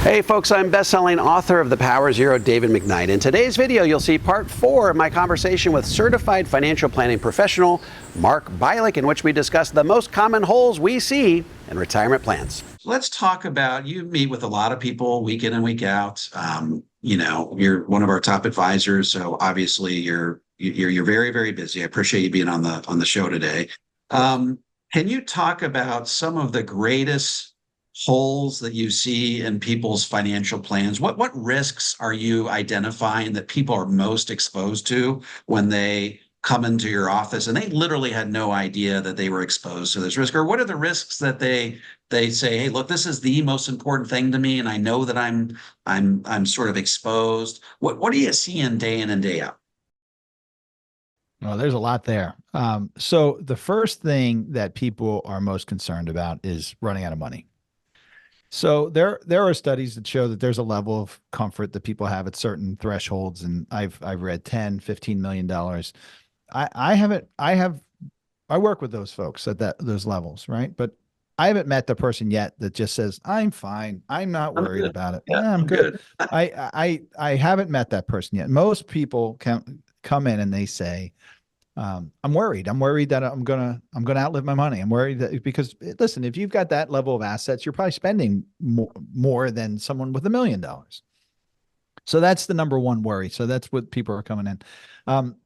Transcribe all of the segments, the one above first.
Hey folks, I'm best-selling author of The Power Zero, David McKnight. In today's video, you'll see part 4 of my conversation with certified financial planning professional Mark Bialik, in which we discuss the most common holes we see in retirement plans. Let's talk about, you meet with a lot of people week in and week out. You're one of our top advisors, so obviously you're very, very busy. I appreciate you being on the show today. Can you talk about some of the greatest holes that you see in people's financial plans? What risks are you identifying that people are most exposed to when they come into your office and they literally had no idea that they were exposed to this risk? Or what are the risks that they say, hey, look, this is the most important thing to me, and I know that I'm sort of exposed. What are you seeing day in and day out? Well, there's a lot there. So the first thing that people are most concerned about is running out of money. So there are studies that show that there's a level of comfort that people have at certain thresholds, and I've read 10, $15 million. I work with those folks at those levels, right? But I haven't met the person yet that just says, I'm fine. I'm not worried about it. Yeah, I'm good. I haven't met that person yet. Most people come in and they say, I'm worried. I'm worried that I'm gonna outlive my money. I'm worried that, because listen, if you've got that level of assets, you're probably spending more than someone with $1 million. So that's the number one worry. So that's what people are coming in.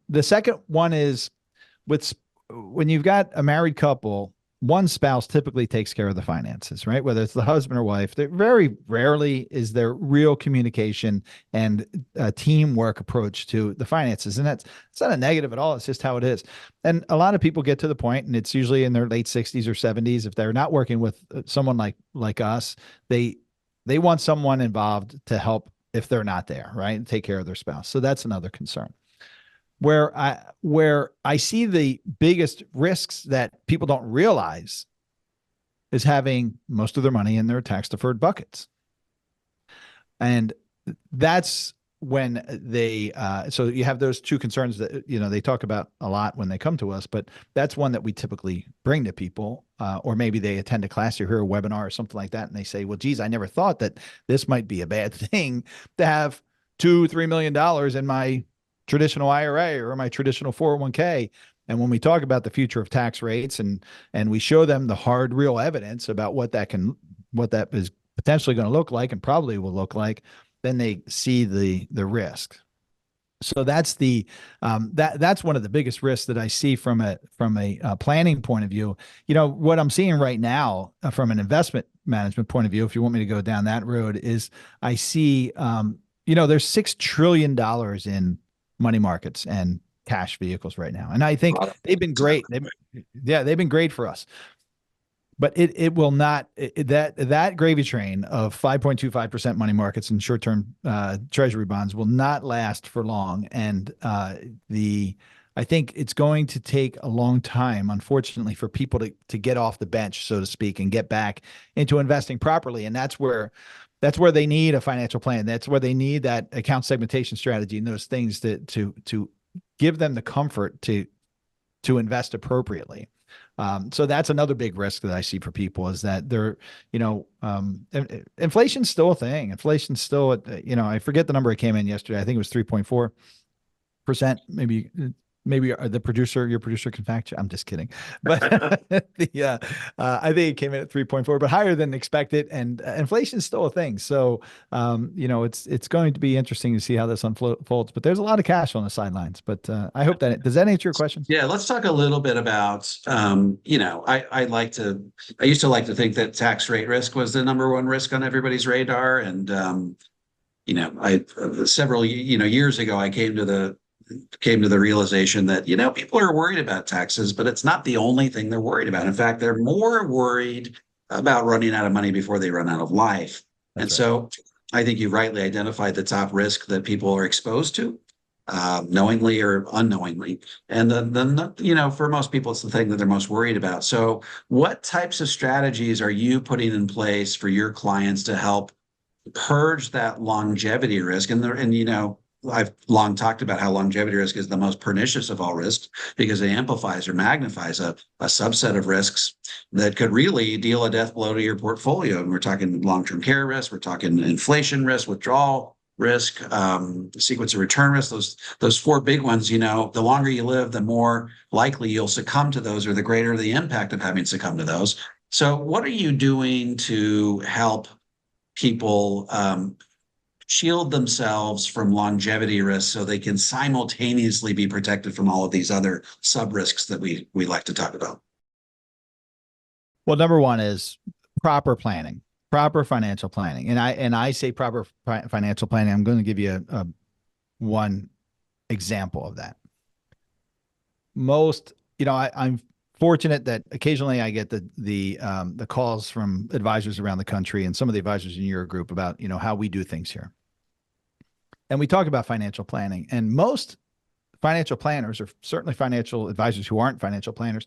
The second one is when you've got a married couple, one spouse typically takes care of the finances, right? Whether it's the husband or wife, very rarely is there real communication and a teamwork approach to the finances. And it's not a negative at all. It's just how it is. And a lot of people get to the point, and it's usually in their late 60s or 70s. If they're not working with someone like us, they want someone involved to help if they're not there, right? And take care of their spouse. So that's another concern. Where I see the biggest risks that people don't realize is having most of their money in their tax deferred buckets. And that's when so you have those two concerns that, they talk about a lot when they come to us, but that's one that we typically bring to people, or maybe they attend a class or hear a webinar or something like that. And they say, well, geez, I never thought that this might be a bad thing to have $2-3 million in my traditional IRA or my traditional 401k. And when we talk about the future of tax rates and we show them the hard, real evidence about what that is potentially going to look like and probably will look like, then they see the risk. So that's that's one of the biggest risks that I see from a planning point of view. What I'm seeing right now from an investment management point of view, if you want me to go down that road, is I see, there's $6 trillion in money markets and cash vehicles right now. And I think they've been great. They've been great for us. But it will not, that gravy train of 5.25% money markets and short-term treasury bonds will not last for long. And I think it's going to take a long time, unfortunately, for people to get off the bench, so to speak, and get back into investing properly. And that's where they need a financial plan. That's where they need that account segmentation strategy and those things to give them the comfort to invest appropriately. So that's another big risk that I see for people, is that inflation's still a thing. Inflation's still, I forget the number it came in yesterday. I think it was 3.4%, maybe. Maybe your producer can fact check. I'm just kidding. But I think it came in at 3.4, but higher than expected. And inflation is still a thing. So, it's going to be interesting to see how this unfolds. But there's a lot of cash on the sidelines. But I hope does that answer your question? Yeah, let's talk a little bit about, I used to like to think that tax rate risk was the number one risk on everybody's radar. And, several years ago, I came to the realization that, people are worried about taxes, but it's not the only thing they're worried about. In fact, they're more worried about running out of money before they run out of life. That's right. So I think you rightly identified the top risk that people are exposed to, knowingly or unknowingly. And then, for most people, it's the thing that they're most worried about. So what types of strategies are you putting in place for your clients to help purge that longevity risk? And I've long talked about how longevity risk is the most pernicious of all risks because it amplifies or magnifies a subset of risks that could really deal a death blow to your portfolio. And we're talking long-term care risk, we're talking inflation risk, withdrawal risk, sequence of return risk, those four big ones. You know, the longer you live, the more likely you'll succumb to those, or the greater the impact of having succumbed to those. So what are you doing to help people shield themselves from longevity risks so they can simultaneously be protected from all of these other sub risks that we like to talk about? Well, number one is proper planning, proper financial planning. And I say proper financial planning. I'm going to give you one example of that. Most, you know, I'm fortunate that occasionally I get the calls from advisors around the country and some of the advisors in your group about, you know, how we do things here. And we talk about financial planning, and most financial planners, or certainly financial advisors who aren't financial planners,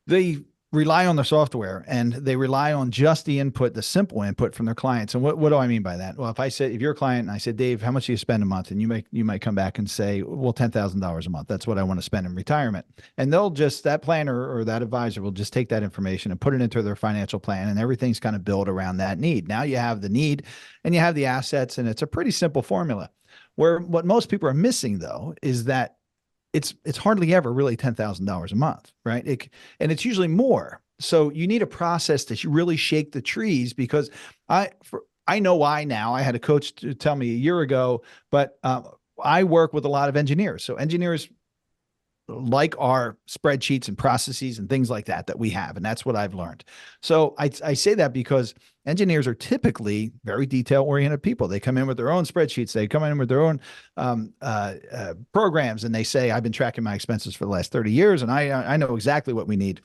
they rely on the software and they rely on just the input, the simple input from their clients. And what do I mean by that? Well, if you're a client and I said, Dave, how much do you spend a month? And you might come back and say, well, $10,000 a month. That's what I want to spend in retirement. And that planner or that advisor will just take that information and put it into their financial plan, and everything's kind of built around that need. Now you have the need and you have the assets, and it's a pretty simple formula. Where what most people are missing, though, is that it's hardly ever really $10,000 a month, right? And it's usually more. So you need a process to really shake the trees, because I know why now. I had a coach to tell me a year ago, but I work with a lot of engineers. So engineers like our spreadsheets and processes and things like that we have. And that's what I've learned. So I say that because engineers are typically very detail-oriented people. They come in with their own spreadsheets. They come in with their own programs, and they say, I've been tracking my expenses for the last 30 years, and I know exactly what we need.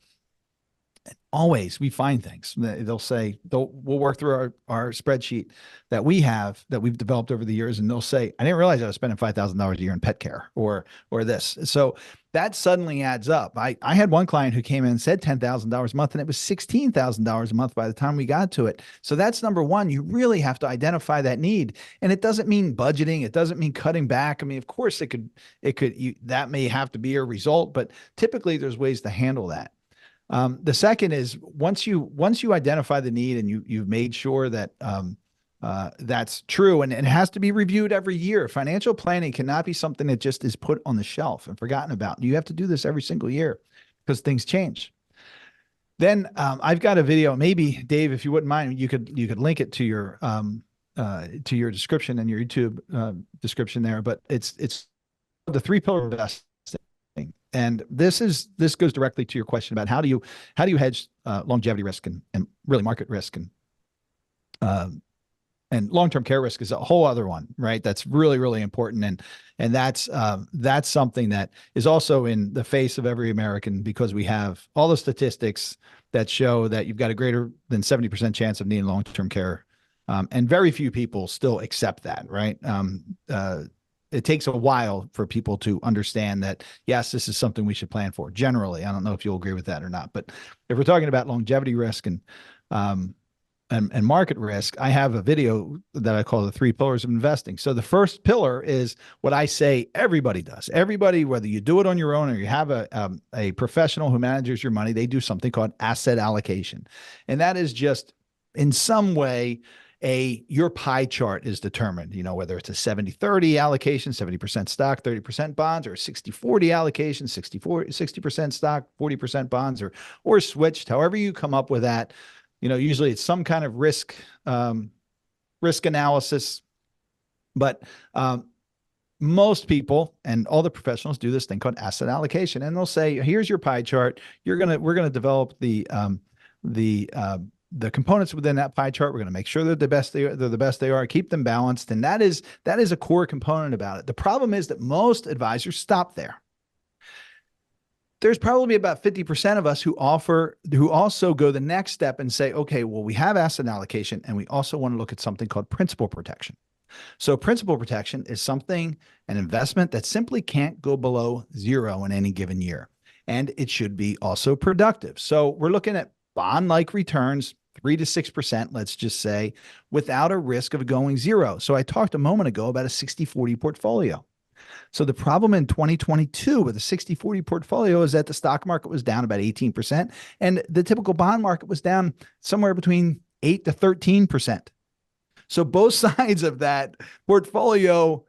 Always we find things. They'll say, we'll work through our spreadsheet that we've developed over the years, and they'll say, I didn't realize I was spending $5,000 a year in pet care or this. So that suddenly adds up. I had one client who came in and said $10,000 a month, and it was $16,000 a month by the time we got to it. So that's number one. You really have to identify that need. And it doesn't mean budgeting. It doesn't mean cutting back. I mean, of course that may have to be a result, but typically there's ways to handle that. The second is once you identify the need and you've made sure that that's true, and it has to be reviewed every year. Financial planning cannot be something that just is put on the shelf and forgotten about. You have to do this every single year because things change. Then I've got a video. Maybe Dave, if you wouldn't mind, you could link it to your description and your YouTube description there. But it's the 3-pillar investing. And this goes directly to your question about how do you hedge longevity risk and really market risk, and long-term care risk is a whole other one, right? That's really, really important. And that's something that is also in the face of every American, because we have all the statistics that show that you've got a greater than 70% chance of needing long-term care. And very few people still accept that, right? It takes a while for people to understand that, yes, this is something we should plan for. Generally, I don't know if you'll agree with that or not, but if we're talking about longevity risk and market risk, I have a video that I call the 3 pillars of investing. So the first pillar is what I say everybody does. Everybody, whether you do it on your own or you have a professional who manages your money, they do something called asset allocation. And that is just in some way your pie chart is determined, you know, whether it's a 70-30 allocation, 70% stock, 30% bonds, or 60-40 allocation, 60% stock, 40% bonds, or switched, however you come up with that. You know, usually it's some kind of risk analysis, but most people and all the professionals do this thing called asset allocation, and they'll say, here's your pie chart. We're gonna develop the components within that pie chart. We're going to make sure they're the best they are, keep them balanced. And that is a core component about it. The problem is that most advisors stop there. There's probably about 50% of us who also go the next step and say, okay, well, we have asset allocation and we also want to look at something called principal protection. So principal protection is an investment that simply can't go below 0 in any given year. And it should be also productive. So we're looking at bond-like returns 3 to 6%, let's just say, without a risk of going zero. So I talked a moment ago about a 60-40 portfolio. So the problem in 2022 with a 60-40 portfolio is that the stock market was down about 18%, and the typical bond market was down somewhere between 8 to 13%. So both sides of that portfolio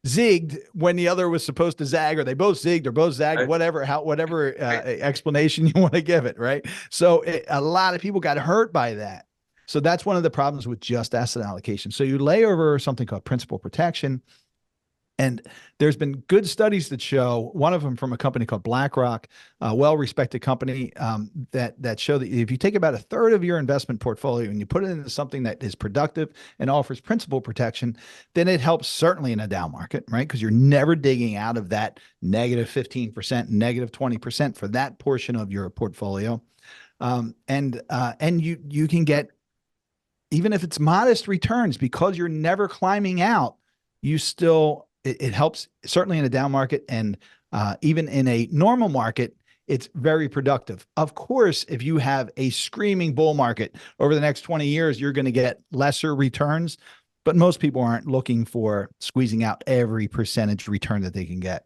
zigged when the other was supposed to zag, or they both zigged or both zagged, whatever explanation you want to give it, right? So a lot of people got hurt by that. So that's one of the problems with just asset allocation. So you lay over something called principal protection. And there's been good studies that show, one of them from a company called BlackRock, a well-respected company, that show that if you take about a third of your investment portfolio and you put it into something that is productive and offers principal protection, then it helps certainly in a down market, right? Because you're never digging out of that negative 15%, negative 20% for that portion of your portfolio. And you can get, even if it's modest returns, because you're never climbing out, you still, it helps certainly in a down market, and even in a normal market, it's very productive. Of course, if you have a screaming bull market over the next 20 years, you're going to get lesser returns, but most people aren't looking for squeezing out every percentage return that they can get.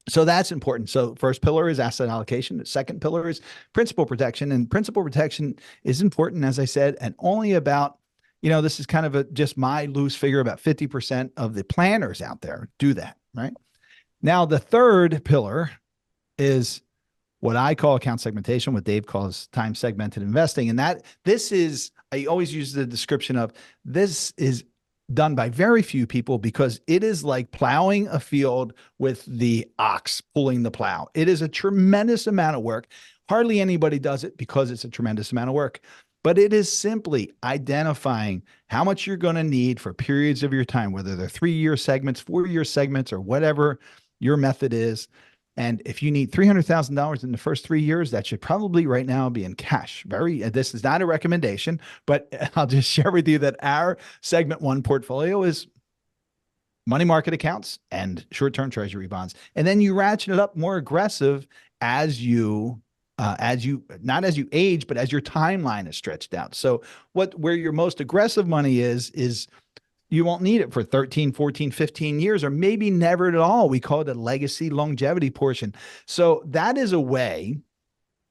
So that's important. So first pillar is asset allocation. The second pillar is principal protection, and principal protection is important, as I said, and only about, this is kind of just my loose figure, about 50% of the planners out there do that, right? Now, the third pillar is what I call account segmentation, what Dave calls time segmented investing. And I always use the description of, this is done by very few people because it is like plowing a field with the ox pulling the plow. It is a tremendous amount of work. Hardly anybody does it because it's a tremendous amount of work. But it is simply identifying how much you're going to need for periods of your time, whether they're 3-year segments, 4-year segments, or whatever your method is. And if you need $300,000 in the first 3 years, that should probably right now be in cash. This is not a recommendation, but I'll just share with you that our segment 1 portfolio is money market accounts and short-term treasury bonds. And then you ratchet it up more aggressive as you not as you age, but as your timeline is stretched out. So where your most aggressive money is you won't need it for 13, 14, 15 years, or maybe never at all. We call it a legacy longevity portion. So that is a way,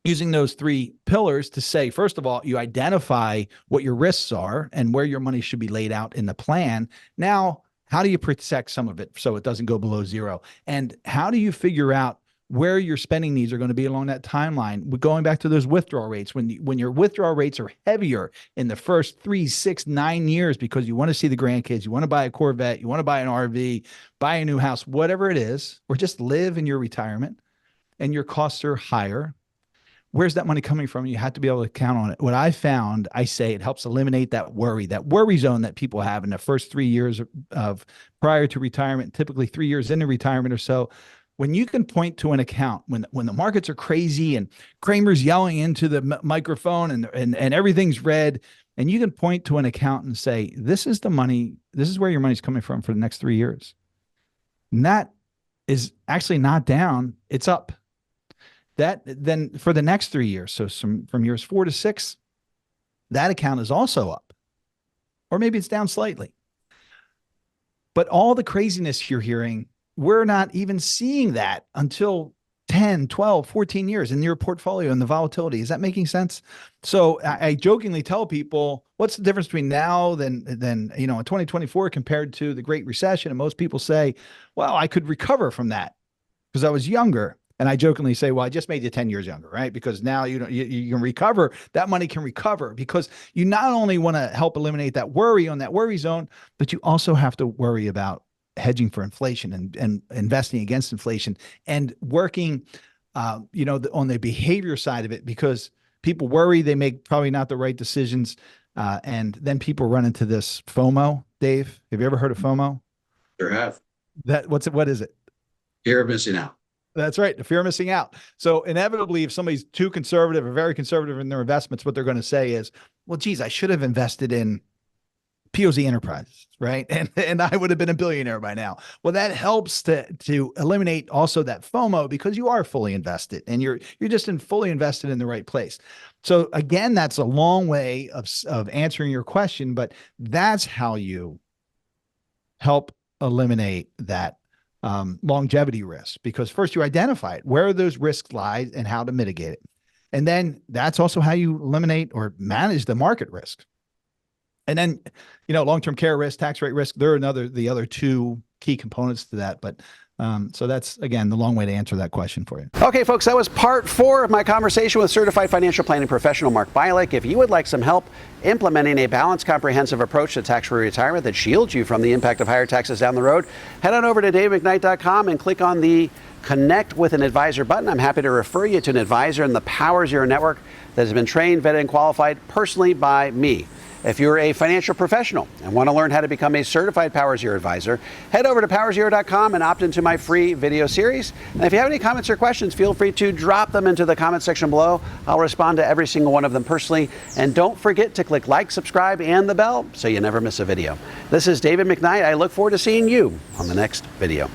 using those 3 pillars, to say, first of all, you identify what your risks are and where your money should be laid out in the plan. Now, how do you protect some of it so it doesn't go below zero? And how do you figure out where your spending needs are going to be along that timeline? We're going back to those withdrawal rates. When your withdrawal rates are heavier in the first 3, 6, 9 years, because you want to see the grandkids, you want to buy a Corvette, you want to buy an RV, buy a new house, whatever it is, or just live in your retirement, and your costs are higher, where's that money coming from? You have to be able to count on it. What I found, I say it helps eliminate that worry zone that people have in the first 3 years of prior to retirement, typically 3 years into retirement or so. When you can point to an account, when the markets are crazy and Kramer's yelling into the microphone and everything's red, and you can point to an account and say, this is the money, this is where your money's coming from for the next 3 years. And that is actually not down, it's up. That then for the next 3 years, so from years 4 to 6, that account is also up. Or maybe it's down slightly. But all the craziness you're hearing, we're not even seeing that until 10, 12, 14 years in your portfolio and the volatility. Is that making sense? So I jokingly tell people, what's the difference between now than in 2024 compared to the Great Recession? And most people say, well, I could recover from that because I was younger. And I jokingly say, well, I just made you 10 years younger, right? Because now you can recover. That money can recover because you not only want to help eliminate that worry on that worry zone, but you also have to worry about hedging for inflation and investing against inflation and working, on the behavior side of it, because people worry they make probably not the right decisions. And then people run into this FOMO. Dave, have you ever heard of FOMO? Sure have. What is it? Fear of missing out. That's right. The fear of missing out. So inevitably, if somebody's too conservative or very conservative in their investments, what they're going to say is, well, geez, I should have invested in POZ Enterprises, right? And I would have been a billionaire by now. Well, that helps to eliminate also that FOMO because you are fully invested and you're just fully invested in the right place. So again, that's a long way of answering your question, but that's how you help eliminate that longevity risk, because first you identify it, where those risks lie and how to mitigate it. And then that's also how you eliminate or manage the market risk. And then, long-term care risk, tax rate risk, they're the other two key components to that. But so that's, again, the long way to answer that question for you. Okay, folks, that was part 4 of my conversation with certified financial planning professional Mark Bialik. If you would like some help implementing a balanced, comprehensive approach to tax-free retirement that shields you from the impact of higher taxes down the road, head on over to davidmcknight.com and click on the Connect with an Advisor button. I'm happy to refer you to an advisor in the Power Zero network that has been trained, vetted, and qualified personally by me. If you're a financial professional and want to learn how to become a certified Power Zero advisor, head over to powerzero.com and opt into my free video series. And if you have any comments or questions, feel free to drop them into the comment section below. I'll respond to every single one of them personally. And don't forget to click like, subscribe, and the bell so you never miss a video. This is David McKnight. I look forward to seeing you on the next video.